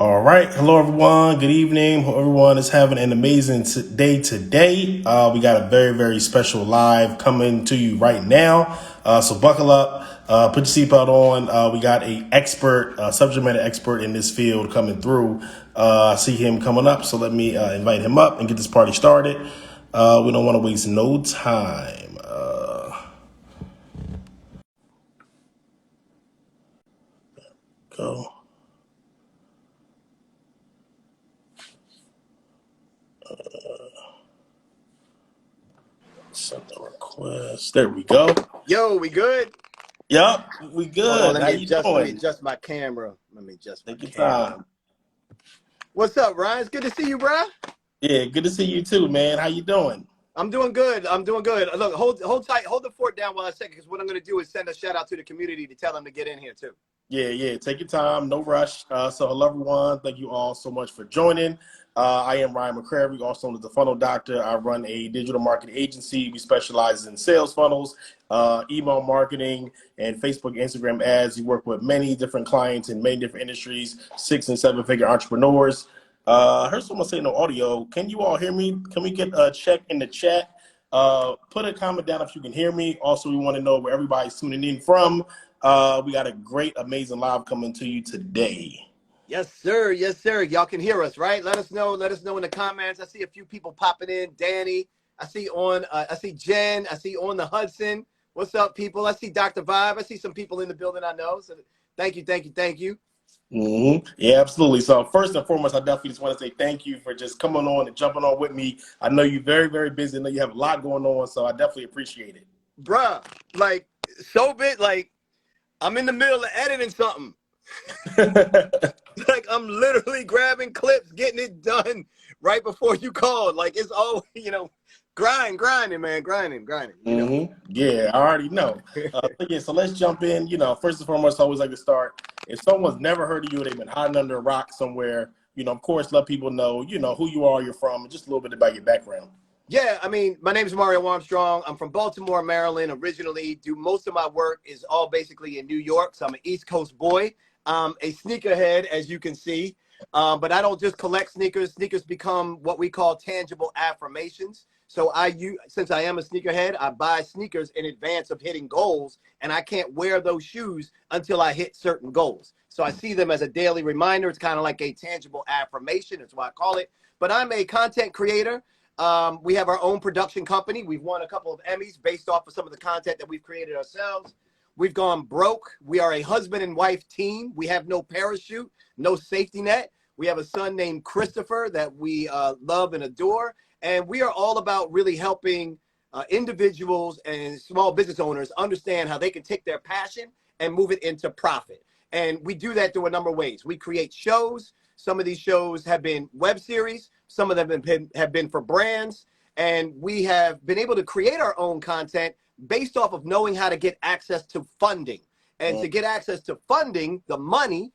All right. Hello, everyone. Good evening. Hope everyone is having an amazing day today. We got a very, very special live coming to you right now. So buckle up, put your seatbelt on. We got a expert, subject matter expert in this field coming through. I see him coming up. So let me invite him up and get this party started. We don't want to waste no time. Go. Send the request. There we go. Yo, we good? Yep, we Hold on, good. let How me you adjust. Let me doing? adjust my camera. Let me adjust my Take your camera. time. What's up, Ryan? It's good to see you, bro. Yeah, good to see you too, man. How you doing? I'm doing good. I'm doing good. Look, hold tight, hold the fort down while I second, because what I'm gonna do is send a shout out to the community to tell them to get in here too. Yeah. Take your time. No rush. So hello, everyone. Thank you all so much for joining. I am Ryan McCrary, also known as the Funnel Doctor. I run a digital marketing agency. We specialize in sales funnels, email marketing, and Facebook, Instagram ads. We work with many different clients in many different industries, 6- and 7-figure entrepreneurs. I heard someone say no audio. Can you all hear me? Can we get a check in the chat? Put a comment down if you can hear me. Also, we want to know where everybody's tuning in from. We got a great, amazing live coming to you today. Yes, sir. Yes, sir. Y'all can hear us, right? Let us know. Let us know in the comments. I see a few people popping in. Danny, I see Jen. I see on the Hudson. What's up, people? I see Dr. Vibe. I see some people in the building I know. So thank you. Yeah, absolutely. So first and foremost, I definitely just want to say thank you for just coming on and jumping on with me. I know you're very, very busy. I know you have a lot going on, so I definitely appreciate it. Bruh, like, so big, like, I'm in the middle of editing something. Like, I'm literally grabbing clips, getting it done right before you called. Like, it's all, grinding, man, grinding. Yeah, I already know. So let's jump in. First and foremost, I always like to start. If someone's never heard of you, they've been hiding under a rock somewhere, of course, let people know, who you are, you're from, and just a little bit about your background. Yeah, I mean, my name is Mario Armstrong. I'm from Baltimore, Maryland, originally. Do most of my work is all basically in New York, so I'm an East Coast boy. A sneakerhead, as you can see. But I don't just collect sneakers. Sneakers become what we call tangible affirmations. So since I am a sneakerhead, I buy sneakers in advance of hitting goals, and I can't wear those shoes until I hit certain goals. So I see them as a daily reminder. It's kind of like a tangible affirmation. That's why I call it. But I'm a content creator. We have our own production company. We've won a couple of Emmys based off of some of the content that we've created ourselves. We've gone broke. We are a husband and wife team. We have no parachute, no safety net. We have a son named Christopher that we love and adore. And we are all about really helping individuals and small business owners understand how they can take their passion and move it into profit. And we do that through a number of ways. We create shows. Some of these shows have been web series. Some of them have been for brands. And we have been able to create our own content based off of knowing how to get access to funding. And to get access to funding, the money,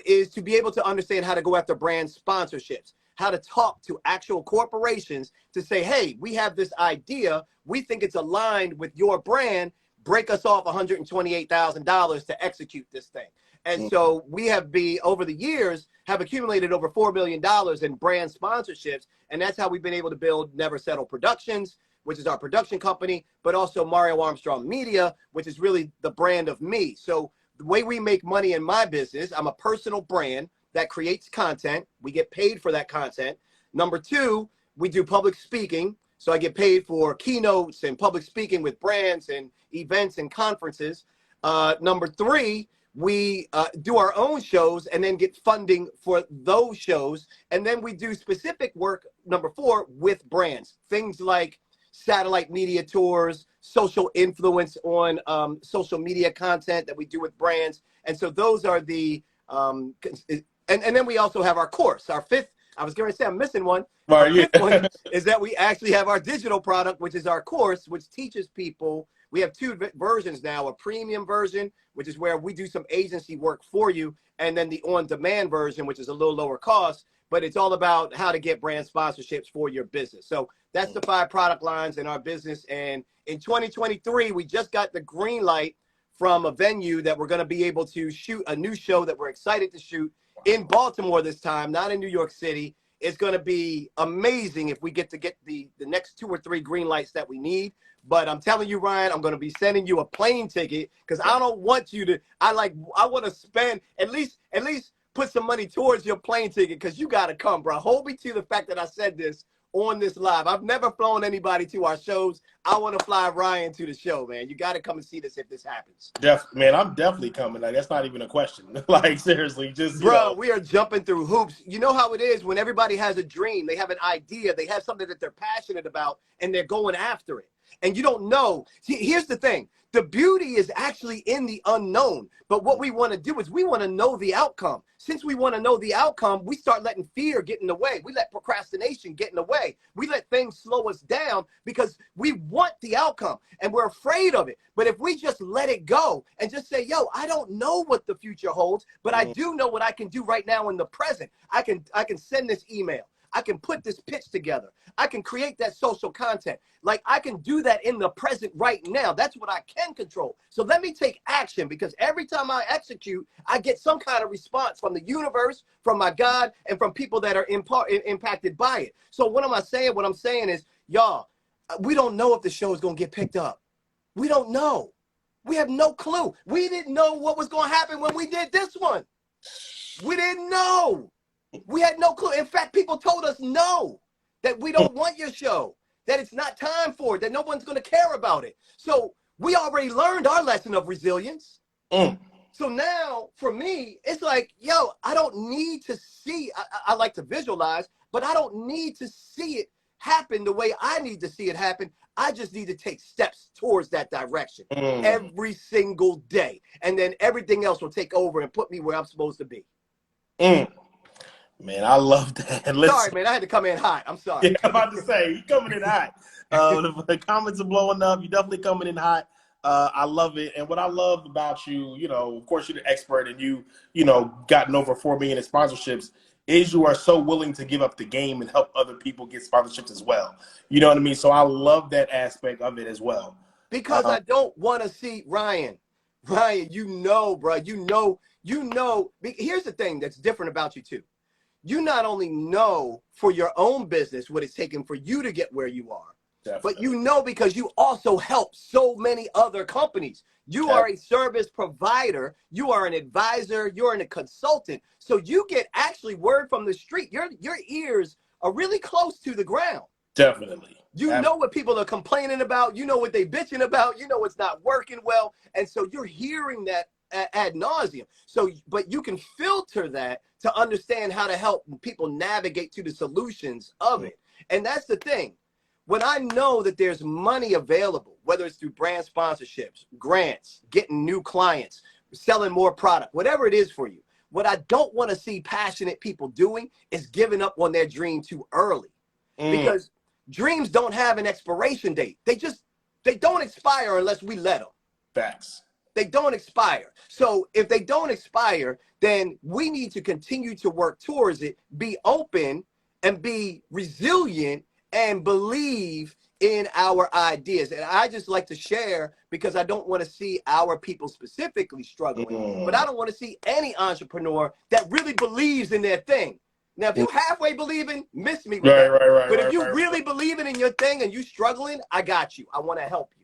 is to be able to understand how to go after brand sponsorships, how to talk to actual corporations to say, hey, we have this idea. We think it's aligned with your brand. Break us off $128,000 to execute this thing. And so we have over the years, have accumulated over $4 million in brand sponsorships. And that's how we've been able to build Never Settle Productions, which is our production company, but also Mario Armstrong Media, which is really the brand of me. So the way we make money in my business, I'm a personal brand that creates content. We get paid for that content. Number two, we do public speaking. So I get paid for keynotes and public speaking with brands and events and conferences. Number three, we do our own shows and then get funding for those shows. And then we do specific work, number four, with brands. Things like satellite media tours, social influence on social media content that we do with brands. And so those are and then we also have our course. Our fifth, I was going to say I'm missing one. Our fifth one is that we actually have our digital product, which is our course, which teaches people. We have two versions now, a premium version, which is where we do some agency work for you, and then the on-demand version, which is a little lower cost, but it's all about how to get brand sponsorships for your business. So that's the 5 product lines in our business. And in 2023, we just got the green light from a venue that we're going to be able to shoot a new show that we're excited to shoot in Baltimore this time, not in New York City. It's going to be amazing if we get the next 2 or 3 green lights that we need. But I'm telling you, Ryan, I'm going to be sending you a plane ticket because I don't want you to. I want to spend at least put some money towards your plane ticket because you got to come, bro. Hold me to the fact that I said this on this live. I've never flown anybody to our shows. I want to fly Ryan to the show, man. You got to come and see this if this happens. Man, I'm definitely coming. Like, that's not even a question. Like, seriously, just, Bro, we are jumping through hoops. You know how it is when everybody has a dream, they have an idea, they have something that they're passionate about, and they're going after it. And you don't know. See, here's the thing. The beauty is actually in the unknown. But what we want to do is we want to know the outcome. Since we want to know the outcome, we start letting fear get in the way. We let procrastination get in the way. We let things slow us down because we want the outcome and we're afraid of it. But if we just let it go and just say, yo, I don't know what the future holds, but I do know what I can do right now in the present. I can send this email. I can put this pitch together. I can create that social content. Like, I can do that in the present right now. That's what I can control. So let me take action because every time I execute, I get some kind of response from the universe, from my God, and from people that are impacted by it. So what am I saying? What I'm saying is, y'all, we don't know if the show is going to get picked up. We don't know. We have no clue. We didn't know what was going to happen when we did this one. We didn't know. We had no clue. In fact, people told us no, that we don't want your show, that it's not time for it, that no one's going to care about it. So we already learned our lesson of resilience. So now for me, it's like, yo, I don't need to see, I like to visualize, but I don't need to see it happen the way I need to see it happen. I just need to take steps towards that direction every single day. And then everything else will take over and put me where I'm supposed to be. Man, I love that. Listen, sorry, man, I had to come in hot. I'm sorry. Yeah, I'm about to say, you coming in hot. The comments are blowing up. You're definitely coming in hot. I love it. And what I love about you, of course, you're the expert and you gotten over 4 million in sponsorships, is you are so willing to give up the game and help other people get sponsorships as well. You know what I mean? So I love that aspect of it as well. Because I don't want to see Ryan, bro, here's the thing that's different about you too. You not only know for your own business what it's taken for you to get where you are, but you know because you also help so many other companies. You are a service provider. You are an advisor. You're a consultant. So you get actually word from the street. Your ears are really close to the ground. Definitely. You know what people are complaining about. You know what they bitching about. You know what's not working well. And so you're hearing that ad nauseum. So, but you can filter that to understand how to help people navigate to the solutions of it. And that's the thing. When I know that there's money available, whether it's through brand sponsorships, grants, getting new clients, selling more product, whatever it is for you, what I don't want to see passionate people doing is giving up on their dream too early. Because dreams don't have an expiration date. They don't expire unless we let them. Facts. They don't expire. So if they don't expire, then we need to continue to work towards it, be open and be resilient and believe in our ideas. And I just like to share because I don't want to see our people specifically struggling, but I don't want to see any entrepreneur that really believes in their thing. Now, if you halfway believing, miss me with that. Right. But if you really believing in your thing and you struggling, I got you. I want to help you.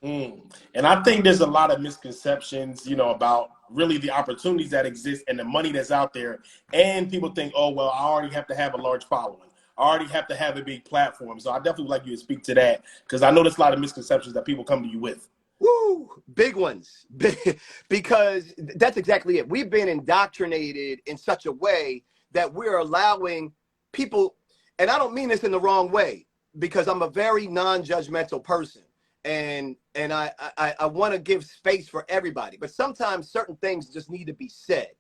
And I think there's a lot of misconceptions, about really the opportunities that exist and the money that's out there. And people think, oh, well, I already have to have a large following. I already have to have a big platform. So I definitely would like you to speak to that because I know there's a lot of misconceptions that people come to you with. Woo, big ones. Because that's exactly it. We've been indoctrinated in such a way that we're allowing people, and I don't mean this in the wrong way because I'm a very non-judgmental person. And I want to give space for everybody. But sometimes certain things just need to be said.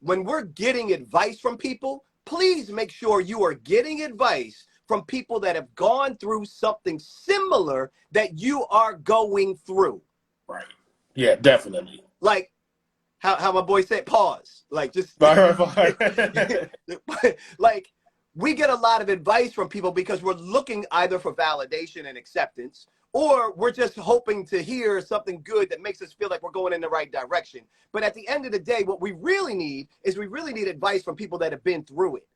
When we're getting advice from people, please make sure you are getting advice from people that have gone through something similar that you are going through. Right. Yeah, definitely. Like how my boy said, pause. Like just like we get a lot of advice from people because we're looking either for validation and acceptance, or we're just hoping to hear something good that makes us feel like we're going in the right direction. But at the end of the day, what we really need is advice from people that have been through it.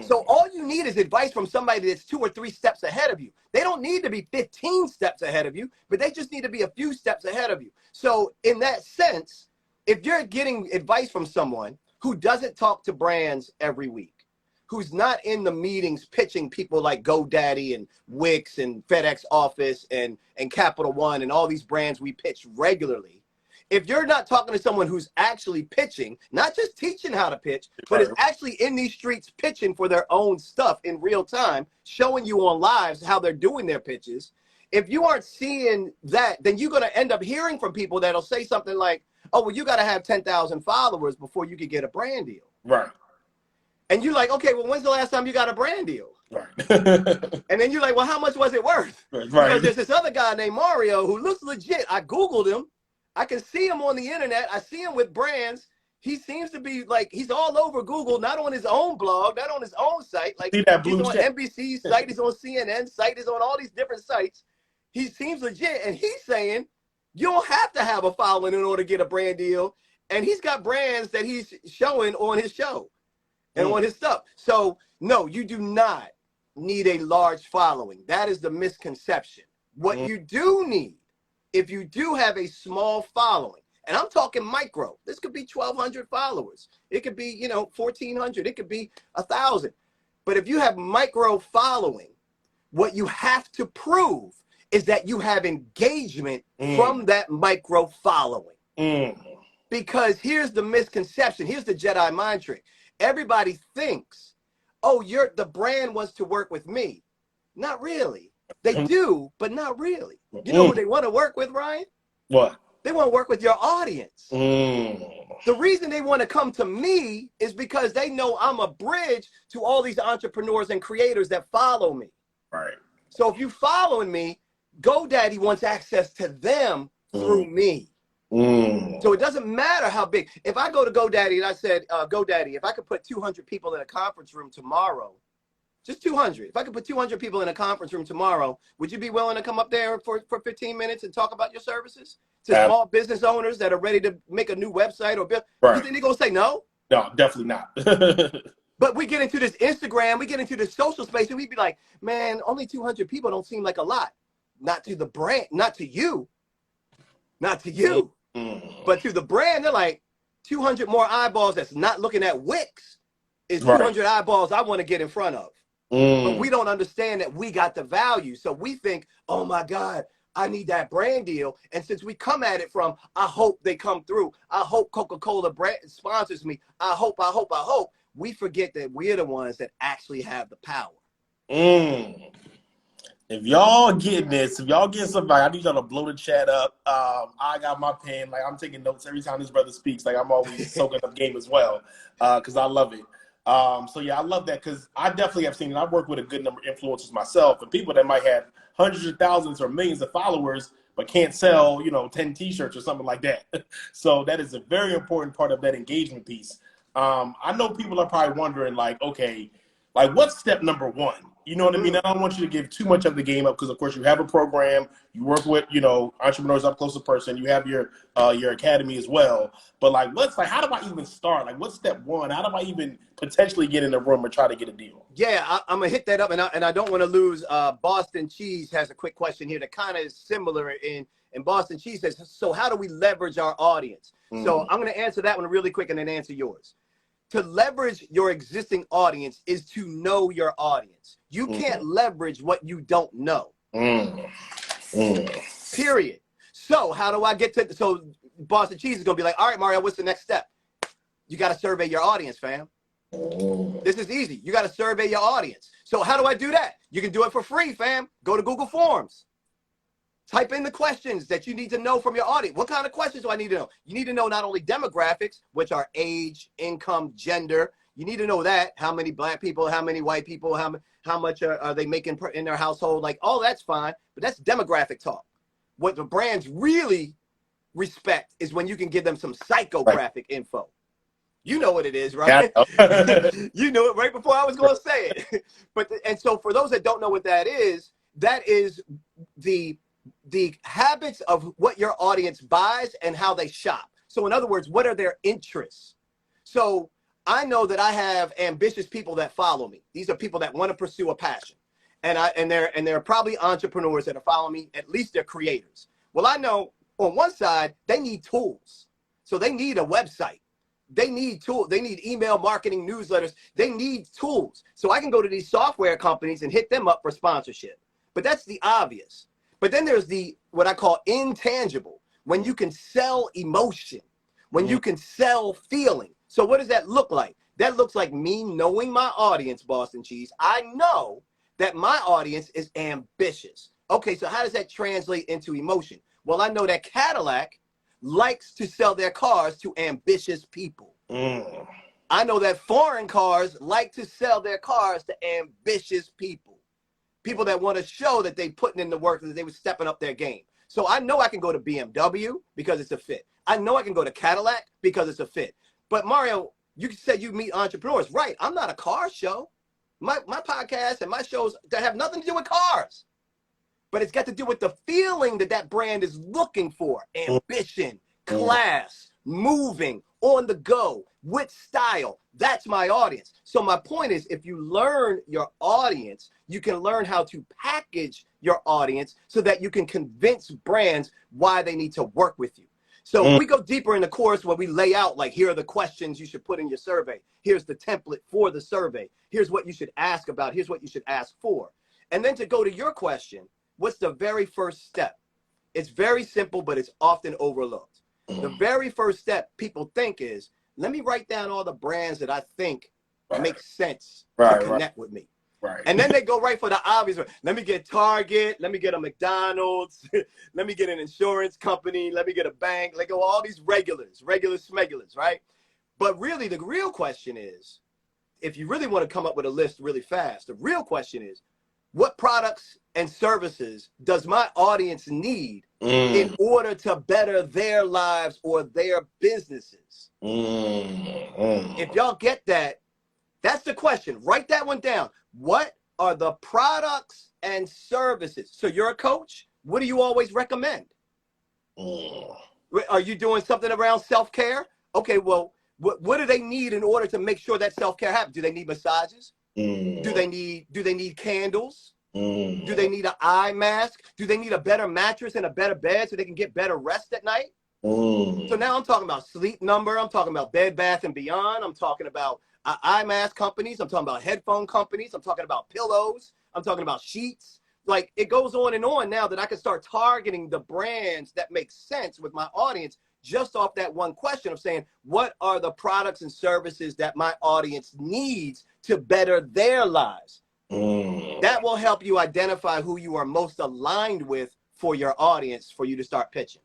So all you need is advice from somebody that's 2 or 3 steps ahead of you. They don't need to be 15 steps ahead of you, but they just need to be a few steps ahead of you. So in that sense, if you're getting advice from someone who doesn't talk to brands every week, who's not in the meetings pitching people like GoDaddy and Wix and FedEx Office and Capital One and all these brands we pitch regularly, if you're not talking to someone who's actually pitching, not just teaching how to pitch, but is actually in these streets pitching for their own stuff in real time, showing you on lives how they're doing their pitches, if you aren't seeing that, then you're going to end up hearing from people that'll say something like, oh, well, you got to have 10,000 followers before you could get a brand deal. Right. And you're like, okay, well, when's the last time you got a brand deal? Right. And then you're like, well, how much was it worth? Right. Because there's this other guy named Mario who looks legit. I Googled him. I can see him on the internet. I see him with brands. He seems to be like, he's all over Google, not on his own blog, not on his own site. Like, he's on NBC's site, he's on CNN's site, he's on all these different sites. He seems legit. And he's saying, you don't have to have a following in order to get a brand deal. And he's got brands that he's showing on his show and on his stuff. So no, you do not need a large following. That is the misconception. What you do need, if you do have a small following, and I'm talking micro, this could be 1,200 followers. It could be, 1,400. It could be 1,000. But if you have micro following, what you have to prove is that you have engagement from that micro following. Because here's the misconception. Here's the Jedi mind trick. Everybody thinks, oh, the brand wants to work with me. Not really. They do, but not really. You know who they want to work with, Ryan? What? They want to work with your audience. The reason they want to come to me is because they know I'm a bridge to all these entrepreneurs and creators that follow me. Right. So if you following me, GoDaddy wants access to them through me. So it doesn't matter how big. If I go to GoDaddy and I said, GoDaddy, if I could put 200 people in a conference room tomorrow, just 200. If I could put 200 people in a conference room tomorrow, would you be willing to come up there for 15 minutes and talk about your services to small business owners that are ready to make a new website or build? You think they're going to say no? No, definitely not. But we get into this Instagram, we get into this social space, and we'd be like, man, only 200 people don't seem like a lot. Not to the brand, not to you. Not to you. But to the brand, they're like, 200 more eyeballs that's not looking at Wix is 200 eyeballs I want to get in front of. But we don't understand that we got the value. So we think, oh my God, I need that brand deal. And since we come at it from, I hope they come through. I hope Coca-Cola brand sponsors me. I hope. We forget that we're the ones that actually have the power. If y'all getting this, if y'all getting somebody, I need y'all to blow the chat up. I got my pen. Like, I'm taking notes every time this brother speaks. Like, I'm always soaking up game as well because I love it. So, yeah, I love that because I definitely have seen it. I've worked with a good number of influencers myself and people that might have hundreds of thousands or millions of followers but can't sell, 10 T-shirts or something like that. So that is a very important part of that engagement piece. I know people are probably wondering, like, okay, like, what's step number one? You know what I mean? I don't want you to give too much of the game up because, of course, you have a program. You work with, entrepreneurs up close to person. You have your academy as well. But, like, how do I even start? Like, what's step one? How do I even potentially get in the room and try to get a deal? Yeah, I'm going to hit that up, and I don't want to lose. Boston Cheese has a quick question here that kind of is similar in Boston Cheese says, so how do we leverage our audience? So I'm going to answer that one really quick and then answer yours. To leverage your existing audience is to know your audience. You can't leverage what you don't know. Period. So how do I get to, so Boston Cheese is going to be like, all right, Mario, what's the next step? You got to survey your audience, fam. This is easy. You got to survey your audience. So how do I do that? You can do it for free, fam. Go to Google Forms. Type in the questions that you need to know from your audience. What kind of questions do I need to know? You need to know not only demographics, which are age, income, gender. You need to know that. How many black people, how many white people, how much are they making in their household? Like, all that's fine, but that's demographic talk. What the brands really respect is when you can give them some psychographic info. You know what it is, right? Yeah, you knew it right before I was going to say it. And so for those that don't know what that is the the habits of what your audience buys and how they shop. So in other words, what are their interests? So I know that I have ambitious people that follow me. These are people that want to pursue a passion. And they're probably entrepreneurs that are following me. At least they're creators. Well, I know on one side, they need tools. So they need a website. They need tools. They need email marketing newsletters. They need tools. So I can go to these software companies and hit them up for sponsorship. But that's the obvious. But then there's the what I call intangible, when you can sell emotion, when you can sell feeling. So what does that look like? That looks like me knowing my audience, Boston Cheese. I know that my audience is ambitious. Okay, so how does that translate into emotion? Well, I know that Cadillac likes to sell their cars to ambitious people. I know that foreign cars like to sell their cars to ambitious people. People that want to show that they putting in the work, that they were stepping up their game. So I know I can go to BMW because it's a fit. I know I can go to Cadillac because it's a fit. But Mario, you said you meet entrepreneurs. Right, I'm not a car show. My podcast and my shows that have nothing to do with cars. But it's got to do with the feeling that that brand is looking for. Ambition, class, moving, on the go, with style. That's my audience. So my point is, if you learn your audience, you can learn how to package your audience so that you can convince brands why they need to work with you. So we go deeper in the course where we lay out, like, here are the questions you should put in your survey. Here's the template for the survey. Here's what you should ask about. Here's what you should ask for. And then to go to your question, what's the very first step? It's very simple, but it's often overlooked. The very first step people think is, let me write down all the brands that I think make sense to connect with me. And then they go right for the obvious. Let me get Target. Let me get a McDonald's. Let me get an insurance company. Let me get a bank. Let go all these regular smegulars, right? But really, the real question is, if you really want to come up with a list really fast, the real question is, what products and services does my audience need in order to better their lives or their businesses? If y'all get that, that's the question. Write that one down. What are the products and services? So you're a coach. What do you always recommend? Are you doing something around self-care? Okay, well, what do they need in order to make sure that self-care happens? Do they need massages? Do they need candles? Do they need an eye mask? Do they need a better mattress and a better bed so they can get better rest at night? So now I'm talking about Sleep Number. I'm talking about Bed Bath and Beyond. I'm talking about eye mask companies. I'm talking about headphone companies. I'm talking about pillows. I'm talking about sheets. Like, it goes on and on now that I can start targeting the brands that make sense with my audience just off that one question of saying, what are the products and services that my audience needs to better their lives? That will help you identify who you are most aligned with for your audience for you to start pitching.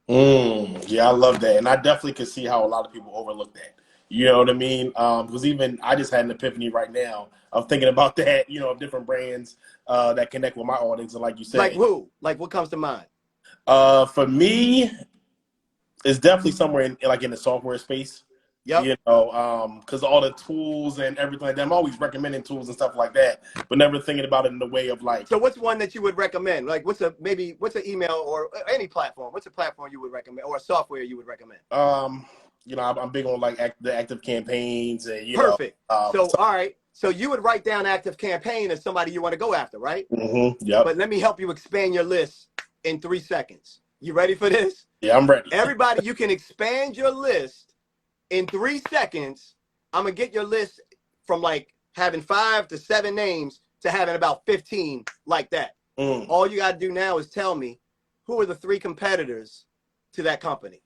Yeah, I love that. And I definitely can see how a lot of people overlook that. You know what I mean? Because even I just had an epiphany right now of thinking about that, you know, of different brands that connect with my audience. And like you said. Like who? Like what comes to mind? For me, it's definitely somewhere in the software space. Yep. You know, because all the tools and everything like that, I'm always recommending tools and stuff like that, but never thinking about it in the way of like. So what's one that you would recommend? Like what's an email or any platform? What's a platform you would recommend or a software you would recommend? You know, I'm big on like the active campaigns and Perfect. So all right. So you would write down active campaign as somebody you want to go after, right? Yep. But let me help you expand your list in 3 seconds. You ready for this? Yeah, I'm ready. Everybody, you can expand your list in 3 seconds. I'm going to get your list from like having 5 to 7 names to having about 15 like that. All you got to do now is tell me who are the 3 competitors to that company.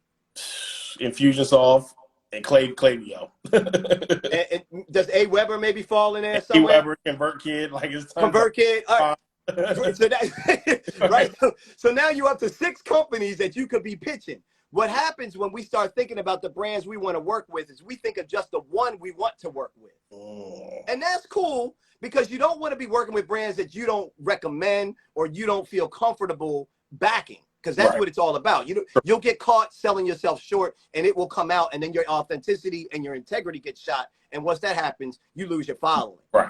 Infusionsoft and Klaviyo. and does AWeber maybe fall in there somewhere? AWeber, ConvertKit, like it's ConvertKit. All right. So that, right. So now you're up to 6 companies that you could be pitching. What happens when we start thinking about the brands we want to work with is we think of just the one we want to work with. And that's cool because you don't want to be working with brands that you don't recommend or you don't feel comfortable backing. because that's Right. what it's all about. You'll get caught selling yourself short, and it will come out, and then your authenticity and your integrity gets shot. And once that happens, you lose your following. Right.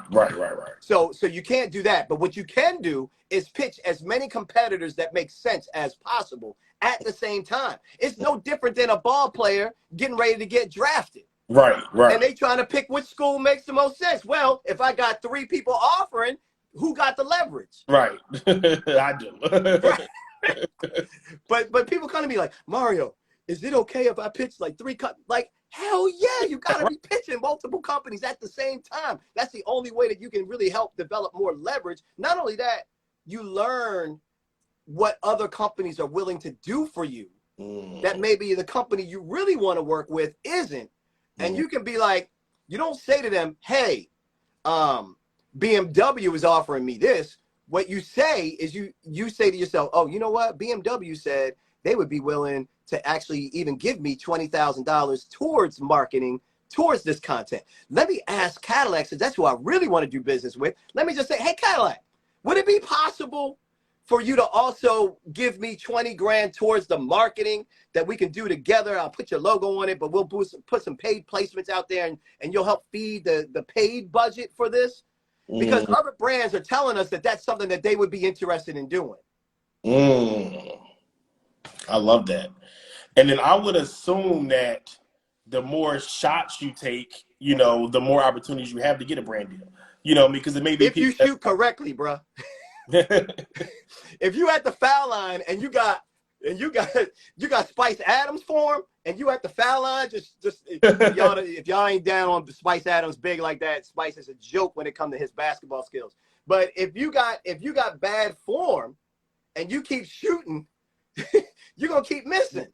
So you can't do that. But what you can do is pitch as many competitors that make sense as possible at the same time. It's no different than a ball player getting ready to get drafted. Right. And they trying to pick which school makes the most sense. Well, if I got 3 people offering, who got the leverage? Right. I do. Right. But people kind of be like, Mario, is it okay if I pitch like 3 like, hell yeah, you got to be pitching multiple companies at the same time. That's the only way that you can really help develop more leverage. Not only that, you learn what other companies are willing to do for you that maybe the company you really want to work with isn't. And you can be like, you don't say to them, hey, BMW is offering me this. What you say is you say to yourself, oh, you know what? BMW said they would be willing to actually even give me $20,000 towards marketing, towards this content. Let me ask Cadillac, since that's who I really want to do business with. Let me just say, hey, Cadillac, would it be possible for you to also give me 20 grand towards the marketing that we can do together? I'll put your logo on it, but we'll put some paid placements out there, and you'll help feed the paid budget for this. Because other brands are telling us that that's something that they would be interested in doing. I love that. And then I would assume that the more shots you take, the more opportunities you have to get a brand deal. Because it may be if you shoot correctly, bro. If you at the foul line and you got Spice Adams form, and you at the foul line, just if y'all ain't down on Spice Adams big like that, Spice is a joke when it comes to his basketball skills. But if you got bad form and you keep shooting, you're gonna keep missing.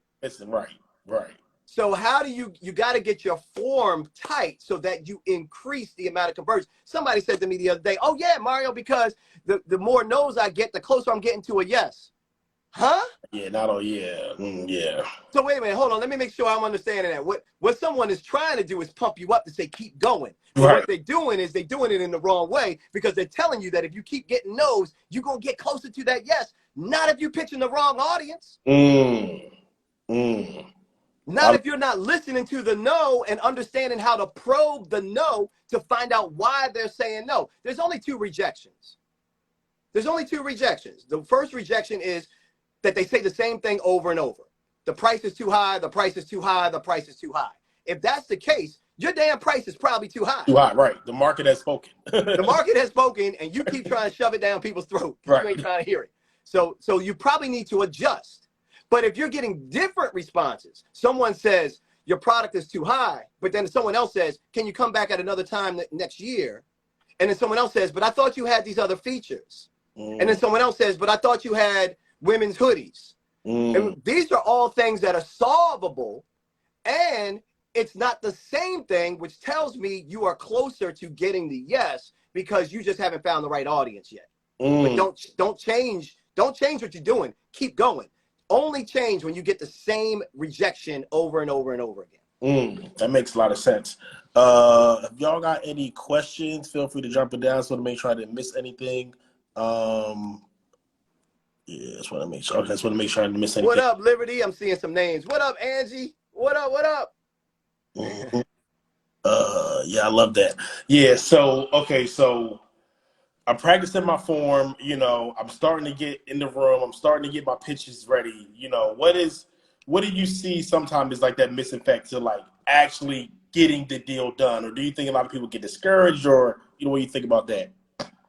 Right. So how do you got to get your form tight so that you increase the amount of conversions? Somebody said to me the other day, oh yeah, Mario, because the more no's I get, the closer I'm getting to a yes. Huh? Yeah, yeah. So wait a minute, hold on. Let me make sure I'm understanding that. What someone is trying to do is pump you up to say keep going. But what they're doing is they're doing it in the wrong way, because they're telling you that if you keep getting no's, you're gonna get closer to that yes. Not if you're pitching the wrong audience. Not if you're not listening to the no and understanding how to probe the no to find out why they're saying no. There's only 2 rejections. The first rejection is that they say the same thing over and over. The price is too high, the price is too high, the price is too high. If that's the case, your damn price is probably too high. Too high, right. The market has spoken. The market has spoken, and you keep trying to shove it down people's throat. Right. You ain't trying to hear it. So you probably need to adjust. But if you're getting different responses, someone says your product is too high, but then someone else says, can you come back at another time next year? And then someone else says, but I thought you had these other features. And then someone else says, but I thought you had women's hoodies. And these are all things that are solvable, and it's not the same thing, which tells me you are closer to getting the yes, because you just haven't found the right audience yet. But don't change what you're doing. Keep going. Only change when you get the same rejection over and over and over again. That makes a lot of sense. If y'all got any questions, feel free to jump it down so to make sure I didn't miss anything. Yeah, just want to make sure. I just want to make sure I didn't miss anything. What up, Liberty? I'm seeing some names. What up, Angie? What up? Yeah, I love that. Yeah, so I'm practicing my form. I'm starting to get in the room. I'm starting to get my pitches ready. What do you see sometimes is like that missing factor to like actually getting the deal done? Or do you think a lot of people get discouraged, or what do you think about that?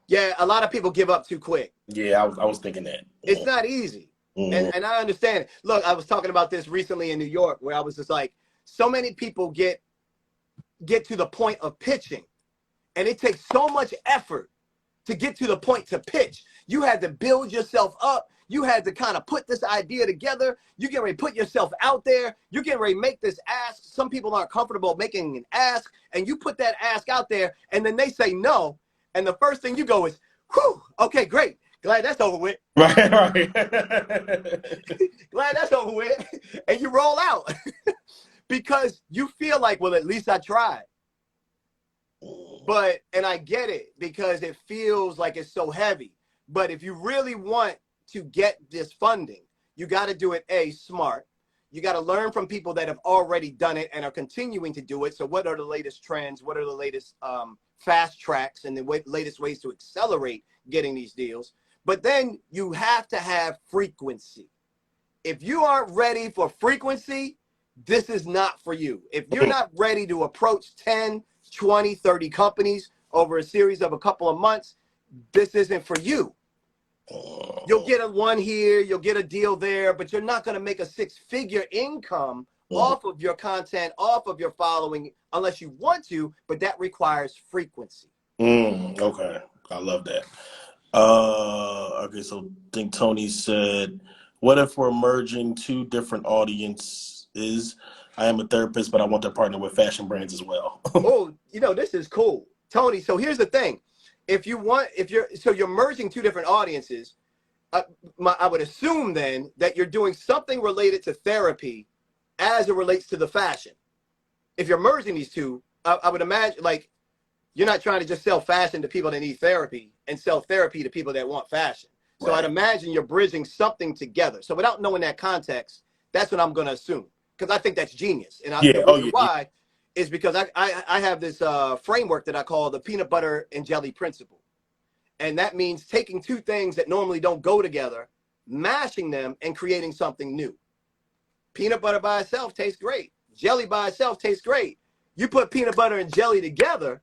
Yeah, a lot of people give up too quick. Yeah, I was thinking that. It's not easy. And I understand. Look, I was talking about this recently in New York, where I was just like, so many people get to the point of pitching, and it takes so much effort to get to the point to pitch. You had to build yourself up. You had to kind of put this idea together. You get ready to put yourself out there. You get ready to make this ask. Some people aren't comfortable making an ask, and you put that ask out there, and then they say no. And the first thing you go is, whew, okay, great. Glad that's over with. Right. Glad that's over with. And you roll out because you feel like, well, at least I tried. And I get it, because it feels like it's so heavy. But if you really want to get this funding, you got to do it, smart. You got to learn from people that have already done it and are continuing to do it. So what are the latest trends? What are the latest fast tracks and the latest ways to accelerate getting these deals? But then you have to have frequency. If you aren't ready for frequency, this is not for you. If you're not ready to approach 10, 20, 30 companies over a series of a couple of months, this isn't for you. You'll get a one here, you'll get a deal there, but you're not going to make a six-figure income off of your content, off of your following, unless you want to, but that requires frequency. Okay. I love that. Okay, so I think Tony said, what if we're merging two different audiences? I am a therapist, but I want to partner with fashion brands as well. Oh, this is cool. Tony, so here's the thing. So you're merging two different audiences. I would assume then that you're doing something related to therapy as it relates to the fashion. If you're merging these two, I would imagine, like, you're not trying to just sell fashion to people that need therapy and sell therapy to people that want fashion. So I'd imagine you're bridging something together. So without knowing that context, that's what I'm going to assume, because I think that's genius. And the reason why is because I have this framework that I call the peanut butter and jelly principle. And that means taking two things that normally don't go together, mashing them and creating something new. Peanut butter by itself tastes great. Jelly by itself tastes great. You put peanut butter and jelly together,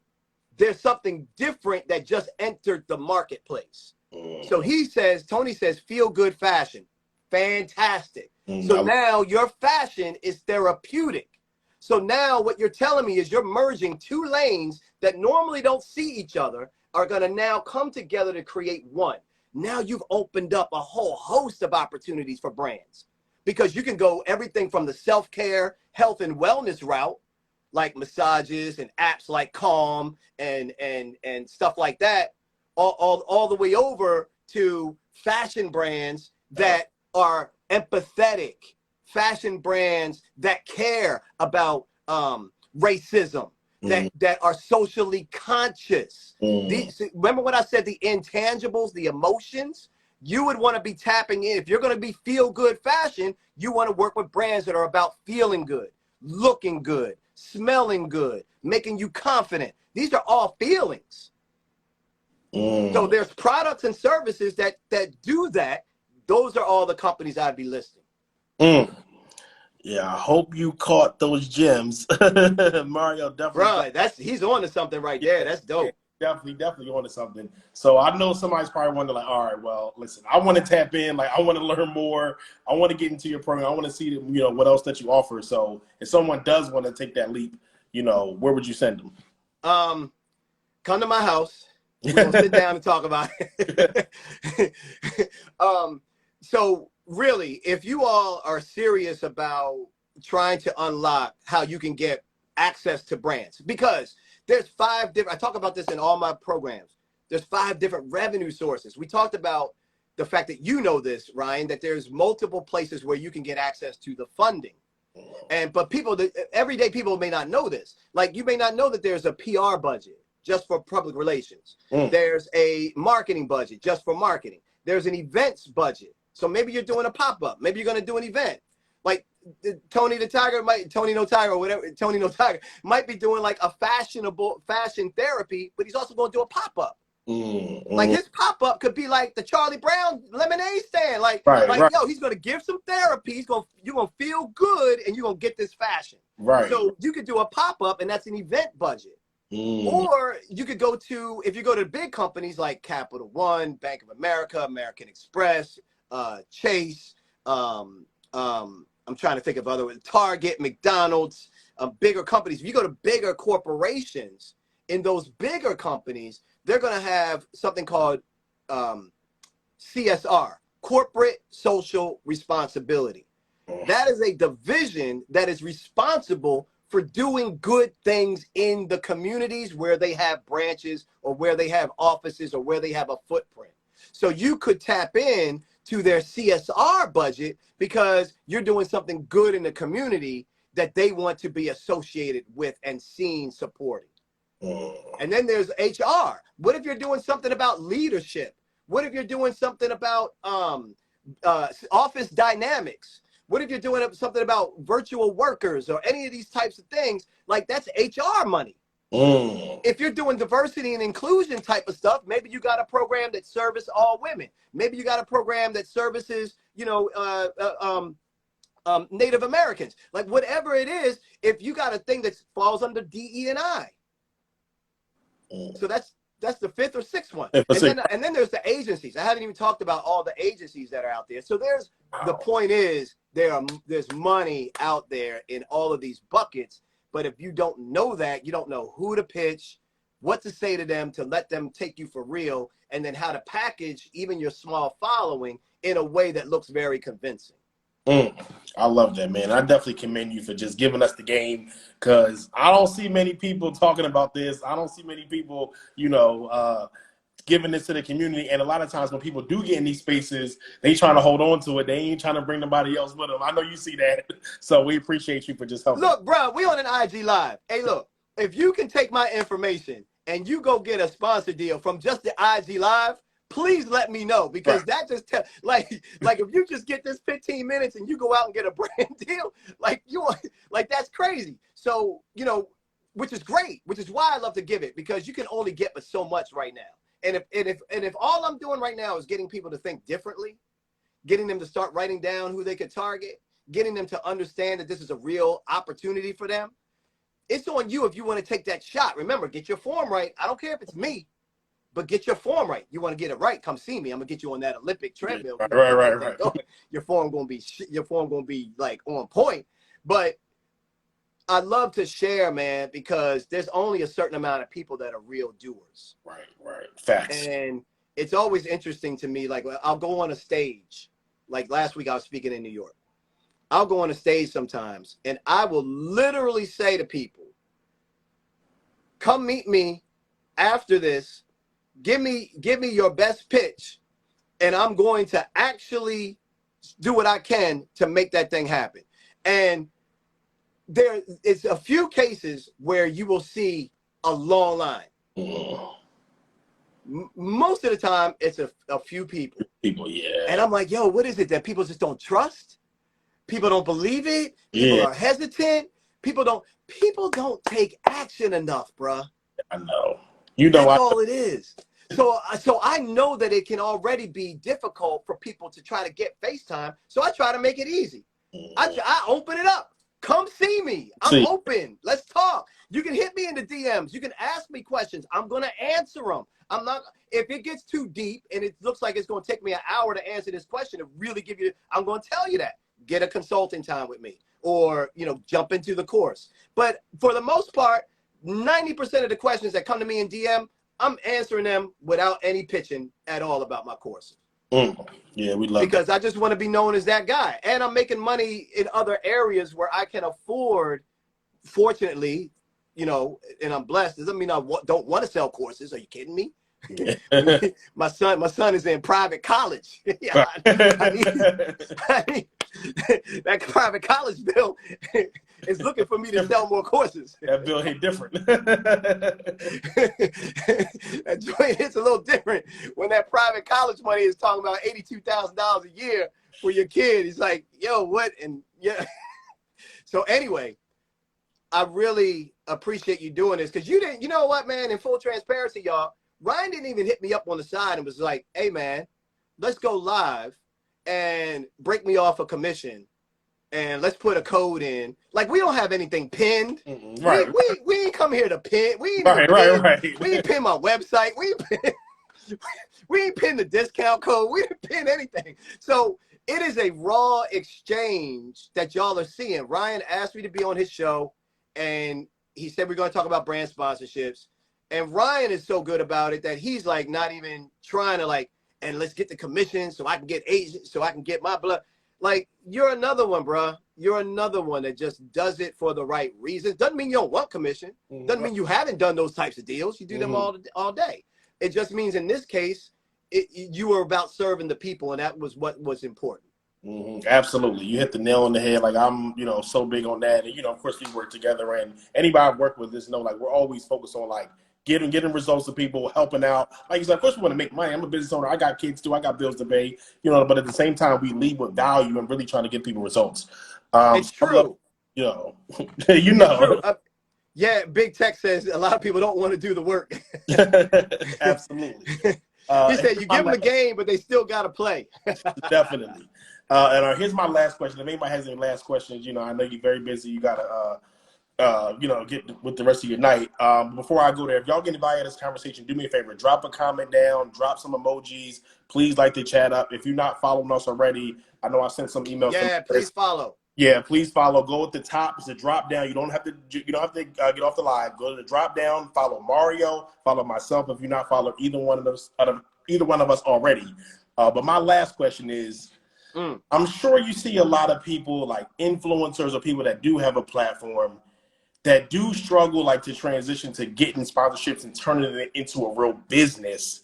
there's something different that just entered the marketplace. So Tony says, feel good fashion. Fantastic. So now your fashion is therapeutic. So now what you're telling me is you're merging two lanes that normally don't see each other, are going to now come together to create one. Now you've opened up a whole host of opportunities for brands, because you can go everything from the self-care, health and wellness route, like massages and apps like Calm and stuff like that, all the way over to fashion brands that are empathetic, fashion brands that care about racism, that are socially conscious. Remember when I said the intangibles, the emotions? You would want to be tapping in. If you're going to be feel good fashion, you want to work with brands that are about feeling good, looking good, smelling good, making you confident. These are all feelings. So there's products and services that do that. Those are all the companies I'd be listing. Yeah, I hope you caught those gems. Mario definitely. Right, he's on to something right there. That's dope. Definitely on to something. So I know somebody's probably wondering, like, all right, well, listen, I want to tap in. Like, I want to learn more. I want to get into your program. I want to see, what else that you offer. So if someone does want to take that leap, where would you send them? Come to my house. We're going to sit down and talk about it. So really, if you all are serious about trying to unlock how you can get access to brands, because there's 5 different, I talk about this in all my programs. There's 5 different revenue sources. We talked about the fact that this, Ryan, that there's multiple places where you can get access to the funding. But everyday people may not know this. Like, you may not know that there's a PR budget just for public relations. There's a marketing budget just for marketing. There's an events budget. So maybe you're doing a pop-up. Maybe you're going to do an event. Like Tony No Tiger might be doing like a fashionable fashion therapy, but he's also going to do a pop-up. Like his pop-up could be like the Charlie Brown lemonade stand. Yo, he's going to give some therapy. You're going to feel good and you're going to get this fashion. Right. So you could do a pop-up, and that's an event budget. Or you could if you go to big companies like Capital One, Bank of America, American Express, Chase, I'm trying to think of other ones, Target, McDonald's, bigger companies. If you go to bigger corporations, in those bigger companies, they're going to have something called CSR, corporate social responsibility. That is a division that is responsible for doing good things in the communities where they have branches or where they have offices or where they have a footprint. So you could tap in to their CSR budget because you're doing something good in the community that they want to be associated with and seen supporting. And then there's HR. What if you're doing something about leadership? What if you're doing something about office dynamics? What if you're doing something about virtual workers or any of these types of things? Like, that's HR money. If you're doing diversity and inclusion type of stuff, maybe you got a program that services all women. Maybe you got a program that services, Native Americans. Like, whatever it is, if you got a thing that falls under DE&I. So that's the fifth or sixth one. And then there's the agencies. I haven't even talked about all the agencies that are out there. So the point is, there's money out there in all of these buckets. But if you don't know that, you don't know who to pitch, what to say to them to let them take you for real, and then how to package even your small following in a way that looks very convincing. I love that, man. I definitely commend you for just giving us the game, because I don't see many people talking about this. I don't see many people, giving this to the community. And a lot of times when people do get in these spaces, they trying to hold on to it. They ain't trying to bring nobody else with them. I know you see that. So we appreciate you for just helping. Look, bro, we on an IG Live. Hey, look, if you can take my information and you go get a sponsor deal from just the IG Live, please let me know, because that just like if you just get this 15 minutes and you go out and get a brand deal, that's crazy. So, which is great, which is why I love to give it, because you can only get but so much right now. And if all I'm doing right now is getting people to think differently, getting them to start writing down who they could target, getting them to understand that this is a real opportunity for them, it's on you if you want to take that shot. Remember, get your form right. I don't care if it's me, but get your form right. You want to get it right, come see me. I'm gonna get you on that Olympic treadmill. Right. Your form gonna be like on point. But I love to share, man, because there's only a certain amount of people that are real doers. Right. Facts. And it's always interesting to me. Like, I'll go on a stage. Like last week, I was speaking in New York. I'll go on a stage sometimes, and I will literally say to people, "Come meet me after this. Give me your best pitch, and I'm going to actually do what I can to make that thing happen." And there is a few cases where you will see a long line. Most of the time, it's a few people. Yeah. And I'm like, yo, what is it that people just don't trust? People don't believe it. People are hesitant. People don't take action enough, bruh. I know. That's all it is. So I know that it can already be difficult for people to try to get FaceTime. So I try to make it easy. I open it up. Come see me. I'm open. Let's talk. You can hit me in the DMs. You can ask me questions. I'm going to answer them. I'm not, if it gets too deep and it looks like it's going to take me an hour to answer this question to really give you, I'm going to tell you that. Get a consulting time with me, or, jump into the course. But for the most part, 90% of the questions that come to me in DM, I'm answering them without any pitching at all about my courses. Yeah, we love because I just want to be known as that guy. And I'm making money in other areas where I can afford, fortunately, and I'm blessed. Doesn't mean I don't want to sell courses. Are you kidding me? my son is in private college. I mean, that private college bill is looking for me to sell more courses. That bill hit different. That joint hits a little different when that private college money is talking about $82,000 a year for your kid. He's like, yo, what? And yeah. So anyway, I really appreciate you doing this, because you didn't, you know what, man, in full transparency, y'all, Ryan didn't even hit me up on the side and was like, hey, man, let's go live and break me off a commission and let's put a code in. Like, we don't have anything pinned. Right. We ain't come here to pin. We ain't right. We ain't pin my website. We ain't pin the discount code. We didn't pin anything. So it is a raw exchange that y'all are seeing. Ryan asked me to be on his show, and he said we're going to talk about brand sponsorships. And Ryan is so good about it that he's like not even trying to like, and let's get the commission so I can get agents, so I can get my blood. Like, you're another one, bro. You're another one that just does it for the right reasons. Doesn't mean you don't want commission. Doesn't mean you haven't done those types of deals. You do them all day. It just means in this case, you were about serving the people, and that was what was important. Absolutely. You hit the nail on the head. Like, I'm, so big on that. And, of course we work together, and anybody I've worked with just know, like, we're always focused on like getting results to people, helping out. Like you said, of course we want to make money. I'm a business owner. I got kids too. I got bills to pay. But at the same time, we lead with value and really trying to get people results. It's So I love, true. It's true. know. Yeah, Big Tech says a lot of people don't want to do the work. Absolutely. He said you give them a game, but they still got to play. Definitely. And here's my last question. If anybody has any last questions, I know you're very busy. You got to, get with the rest of your night. Before I go there, if y'all get value out of this conversation, do me a favor. Drop a comment down. Drop some emojis. Please like the chat up. If you're not following us already, I know I sent some emails. Yeah, please follow. Yeah, please follow. Go at the top. It's a drop down. You don't have to get off the live. Go to the drop down. Follow Mario. Follow myself. If you're not following either one of us already. But my last question is, I'm sure you see a lot of people like influencers or people that do have a platform that do struggle like to transition to getting sponsorships and turning it into a real business.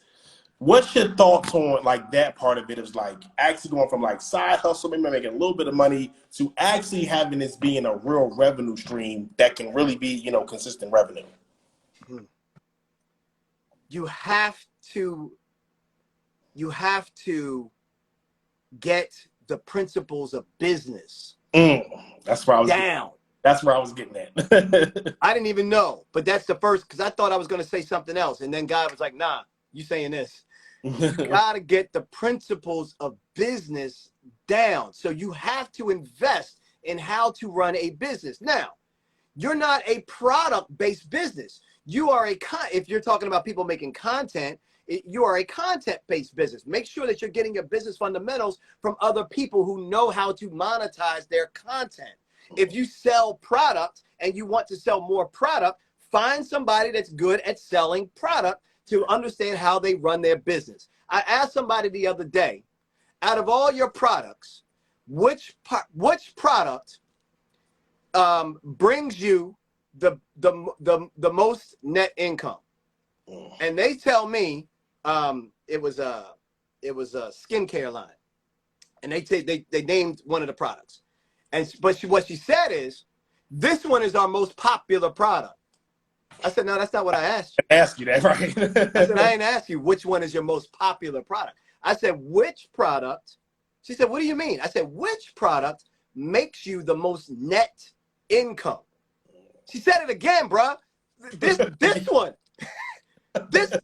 What's your thoughts on like that part of it? Is like actually going from like side hustle, maybe making a little bit of money, to actually having this being a real revenue stream that can really be, consistent revenue? You have to get the principles of business That's where I was down. That's where I was getting at. I didn't even know, but that's the first, because I thought I was going to say something else, and then God was like, "Nah, you saying this." You got to get the principles of business down. So you have to invest in how to run a business. Now, you're not a product-based business. You are if you're talking about people making content, you are a content-based business. Make sure that you're getting your business fundamentals from other people who know how to monetize their content. If you sell product and you want to sell more product, find somebody that's good at selling product to understand how they run their business. I asked somebody the other day, out of all your products, which product brings you the most net income? And they tell me it was a skincare line, and they named one of the products, but what she said is, this one is our most popular product. I said, no, that's not what I asked you. Ask you that, right? I said, I ain't asked you which one is your most popular product. I said, which product? She said, what do you mean? I said, which product makes you the most net income? She said it again, bruh. This one. This,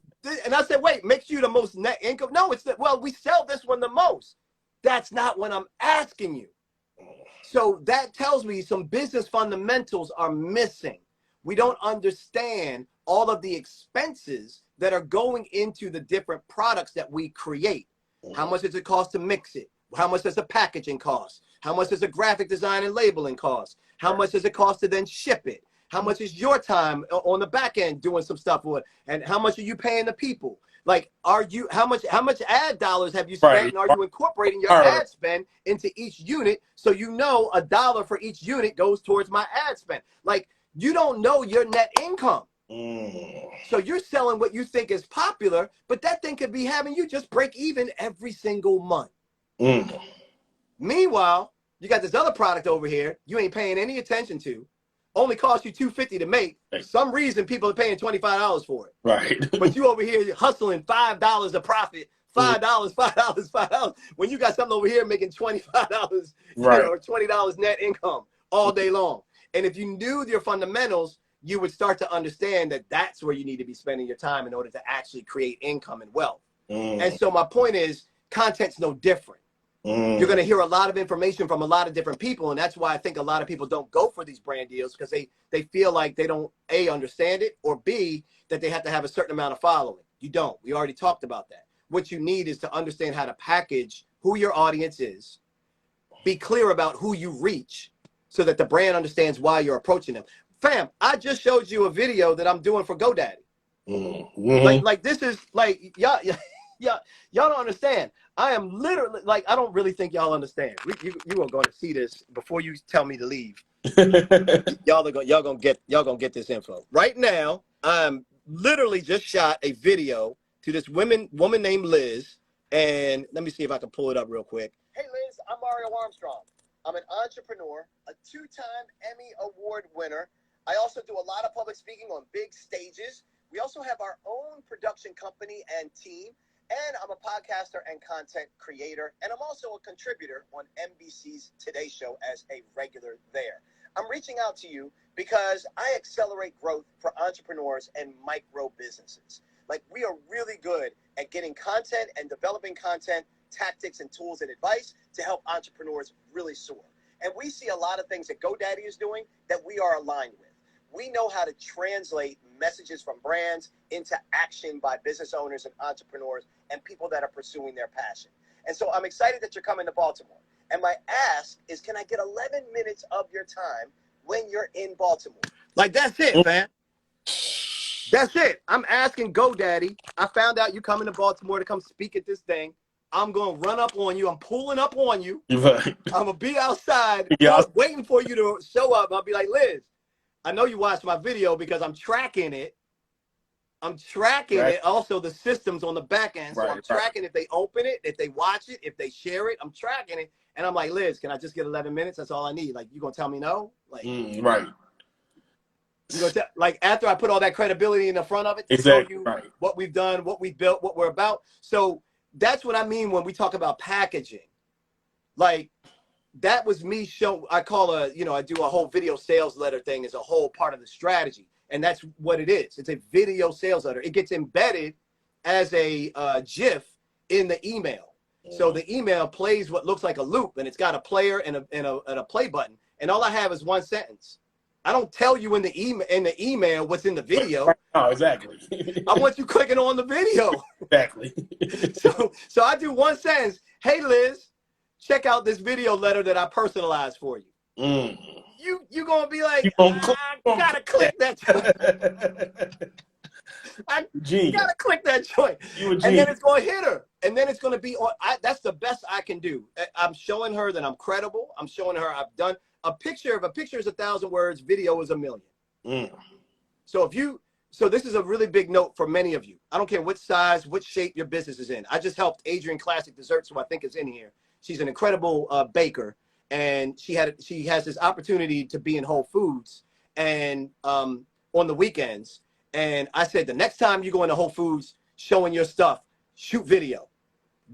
and I said, wait, makes you the most net income? No, well, we sell this one the most. That's not what I'm asking you. So that tells me some business fundamentals are missing. We don't understand all of the expenses that are going into the different products that we create. How much does it cost to mix it? How much does the packaging cost? How much does the graphic design and labeling cost? How much does it cost to then ship it? How much is your time on the back end doing some stuff with it? And how much are you paying the people? Like, how much ad dollars have you spent, Right. and are you incorporating your ad spend into each unit, so you know $1 for each unit goes towards my ad spend? Like, you don't know your net income. So you're selling what you think is popular, but that thing could be having you just break even every single month. Meanwhile, you got this other product over here you ain't paying any attention to. Only cost you $250 to make. For some reason, people are paying $25 for it. Right. But you over here hustling $5 a profit, $5, $5. When you got something over here making $25, right, or $20 net income all day long. And if you knew your fundamentals, you would start to understand that that's where you need to be spending your time in order to actually create income and wealth. And so my point is, content's no different. You're going to hear a lot of information from a lot of different people, and that's why I think a lot of people don't go for these brand deals, because they feel like they don't, A, understand it, or B, that they have to have a certain amount of following. You don't. We already talked about that. What you need is to understand how to package who your audience is, be clear about who you reach, so that the brand understands why you're approaching them. Fam, I just showed you a video that I'm doing for GoDaddy. Like this is like, y'all don't understand. I am literally, like, I don't really think y'all understand. You are going to see this before you tell me to leave. y'all gonna get this info. Right now, I'm literally just shot a video to this woman named Liz, and let me see if I can pull it up real quick. Hey Liz, I'm Mario Armstrong. I'm an entrepreneur, a 2-time Emmy Award winner. I also do a lot of public speaking on big stages. We also have our own production company and team. And I'm a podcaster and content creator. And I'm also a contributor on NBC's Today Show as a regular there. I'm reaching out to you because I accelerate growth for entrepreneurs and micro businesses. Like, we are really good at getting content and developing content, tactics and tools and advice to help entrepreneurs really soar. And we see a lot of things that GoDaddy is doing that we are aligned with. We know how to translate messages from brands into action by business owners and entrepreneurs and people that are pursuing their passion. And so I'm excited that you're coming to Baltimore. And my ask is, can I get 11 minutes of your time when you're in Baltimore? Like, that's it, fam. That's it. I'm asking GoDaddy. I found out you coming to Baltimore to come speak at this thing. I'm going to run up on you. I'm pulling up on you. Right. I'm going to be outside Yeah. waiting for you to show up. I'll be like, Liz, I know you watched my video because I'm tracking it. I'm tracking it. Also, the systems on the back end. So I'm tracking if they open it, if they watch it, if they share it. I'm tracking it. And I'm like, Liz, can I just get 11 minutes? That's all I need. Like, you going to tell me no? Like, right. You gonna like, after I put all that credibility in the front of it to exactly. show you what we've done, what we built, what we're about. So that's what I mean when we talk about packaging. Like, that was me I call I do a whole video sales letter thing as a whole part of the strategy. And that's what it is. It's a video sales letter. It gets embedded as a GIF in the email. So the email plays what looks like a loop, and it's got a player and a play button. And all I have is one sentence. I don't tell you in the email what's in the video. Oh, exactly. I want you clicking on the video. Exactly. So I do one sentence. Hey, Liz, check out this video letter that I personalized for you. You gonna be like, I gotta click that joint. I gotta click that joint. And then it's gonna hit her. And then it's gonna be on. That's the best I can do. I'm showing her that I'm credible. I'm showing her I've done a picture. If a picture is 1,000 words, video is 1,000,000. So this is a really big note for many of you. I don't care what size, what shape your business is in. I just helped Adrian Classic Desserts, who I think is in here. She's an incredible baker. And she has this opportunity to be in Whole Foods and on the weekends. And I said, the next time you go into Whole Foods showing your stuff, shoot video,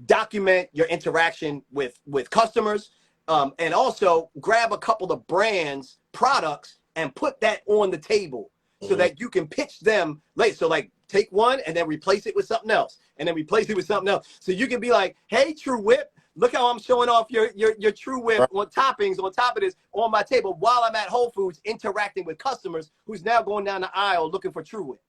document your interaction with customers, and also grab a couple of brands, products, and put that on the table so that you can pitch them later. So like, take one and then replace it with something else, and then replace it with something else. So you can be like, hey, True Whip, look how I'm showing off your True Whip on toppings on top of this on my table while I'm at Whole Foods interacting with customers who's now going down the aisle looking for True Whip.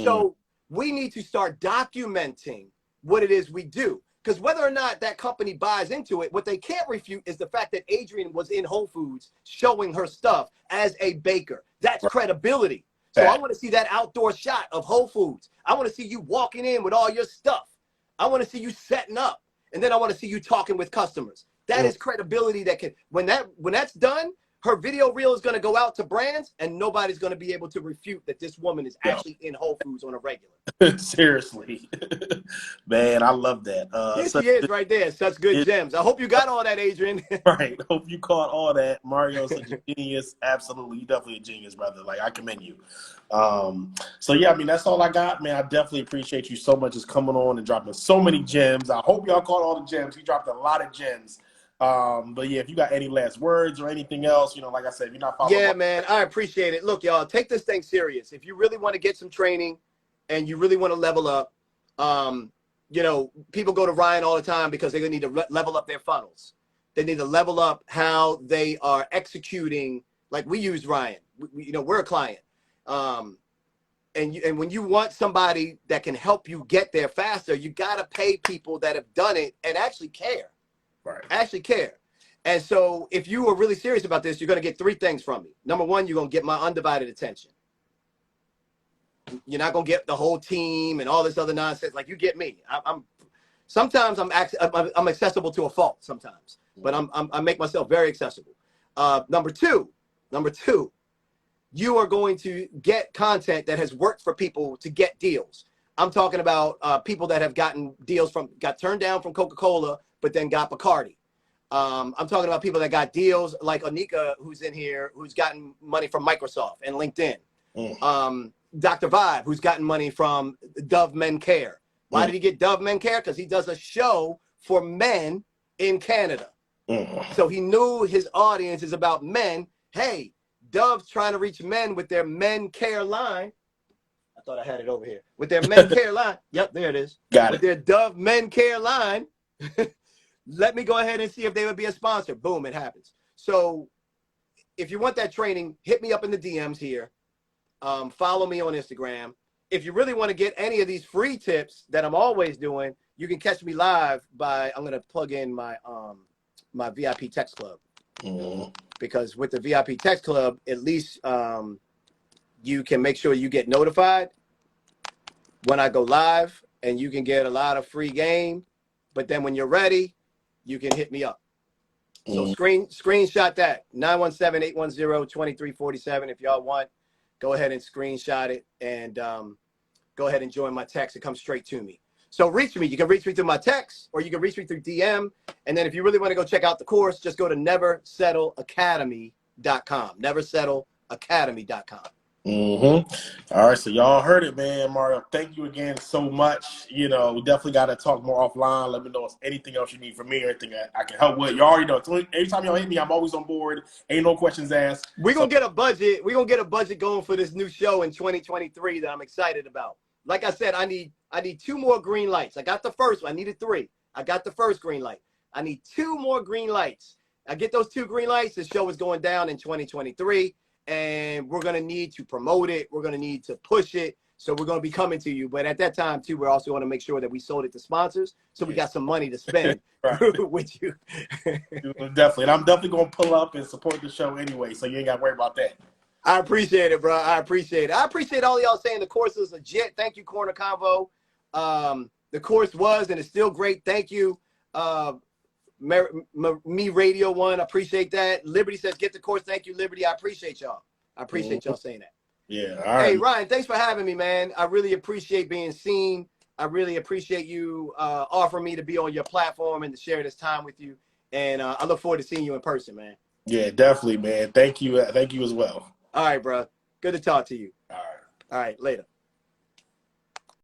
So we need to start documenting what it is we do. Because whether or not that company buys into it, what they can't refute is the fact that Adrian was in Whole Foods showing her stuff as a baker. That's credibility. So I want to see that outdoor shot of Whole Foods. I want to see you walking in with all your stuff. I want to see you setting up. And then I want to see you talking with customers. That is credibility that can, when that's done, her video reel is going to go out to brands and nobody's going to be able to refute that this woman is actually in Whole Foods on a regular. Seriously. Man, I love that. Here she is right there. Such good gems. I hope you got all that, Adrian. Right. Hope you caught all that. Mario's such a genius. Absolutely. You're definitely a genius, brother. Like, I commend you. So yeah, I mean, that's all I got, man. I definitely appreciate you so much just coming on and dropping so many gems. I hope y'all caught all the gems. He dropped a lot of gems. But yeah, if you got any last words or anything else, like I said, if you're not following. Yeah, man, I appreciate it. Look, y'all, take this thing serious. If you really want to get some training and you really want to level up, people go to Ryan all the time because they need to level up their funnels. They need to level up how they are executing. Like, we use Ryan. We're a client. And when you want somebody that can help you get there faster, you got to pay people that have done it and actually care. Right. Actually care. And so if you are really serious about this, you're going to get 3 things from me. Number 1, you're going to get my undivided attention. You're not going to get the whole team and all this other nonsense. Like, you get me. Sometimes I'm accessible to a fault sometimes, but I make myself very accessible. Number two, you are going to get content that has worked for people to get deals. I'm talking about people that have got turned down from Coca-Cola, but then got Bacardi. I'm talking about people that got deals like Anika, who's in here, who's gotten money from Microsoft and LinkedIn. Dr. Vibe, who's gotten money from Dove Men Care. Why did he get Dove Men Care? Because he does a show for men in Canada. So he knew his audience is about men. Hey, Dove's trying to reach men with their Men Care line. I thought I had it over here. With their Men Care line. Yep, there it is. With their Dove Men Care line. Let me go ahead and see if they would be a sponsor. Boom, it happens. So if you want that training, hit me up in the DMs here. Follow me on Instagram. If you really want to get any of these free tips that I'm always doing, you can catch me live by, I'm going to plug in my my VIP text club. Because with the VIP text club, at least you can make sure you get notified when I go live, and you can get a lot of free game. But then when you're ready, you can hit me up. So screenshot that 917-810-2347 if y'all want. Go ahead and screenshot it, and go ahead and join my text. It comes straight to me. So reach me. You can reach me through my text, or you can reach me through DM. And then if you really want to go check out the course, just go to neversettleacademy.com. Neversettleacademy.com. All right, so y'all heard it, man. Mario, thank you again so much. You know, we definitely got to talk more offline. Let me know if anything else you need from me or anything I can help with. You already know. Anytime y'all hit me, I'm always on board. Ain't no questions asked. We're going to get a budget. We're going to get a budget going for this new show in 2023 that I'm excited about. Like I said, I need 2 more green lights. I got the first one. I needed 3. I got the first green light. I need 2 more green lights. I get those 2 green lights. The show is going down in 2023. And we're going to need to promote it. We're going to need to push it. So we're going to be coming to you. But at that time, too, we're also going to make sure that we sold it to sponsors. So we got some money to spend with you. Definitely. And I'm definitely going to pull up and support the show anyway. So you ain't got to worry about that. I appreciate it, bro. I appreciate it. I appreciate all y'all saying the course is legit. Thank you, Corner Convo. The course was and is still great. Thank you. Me Radio One, I appreciate that. Liberty says, get the course. Thank you, Liberty. I appreciate y'all. I appreciate y'all saying that. Yeah. All right. Hey, Ryan, thanks for having me, man. I really appreciate being seen. I really appreciate you offering me to be on your platform and to share this time with you. And I look forward to seeing you in person, man. Yeah, definitely, man. Thank you. Thank you as well. All right, bro. Good to talk to you. All right. All right, later.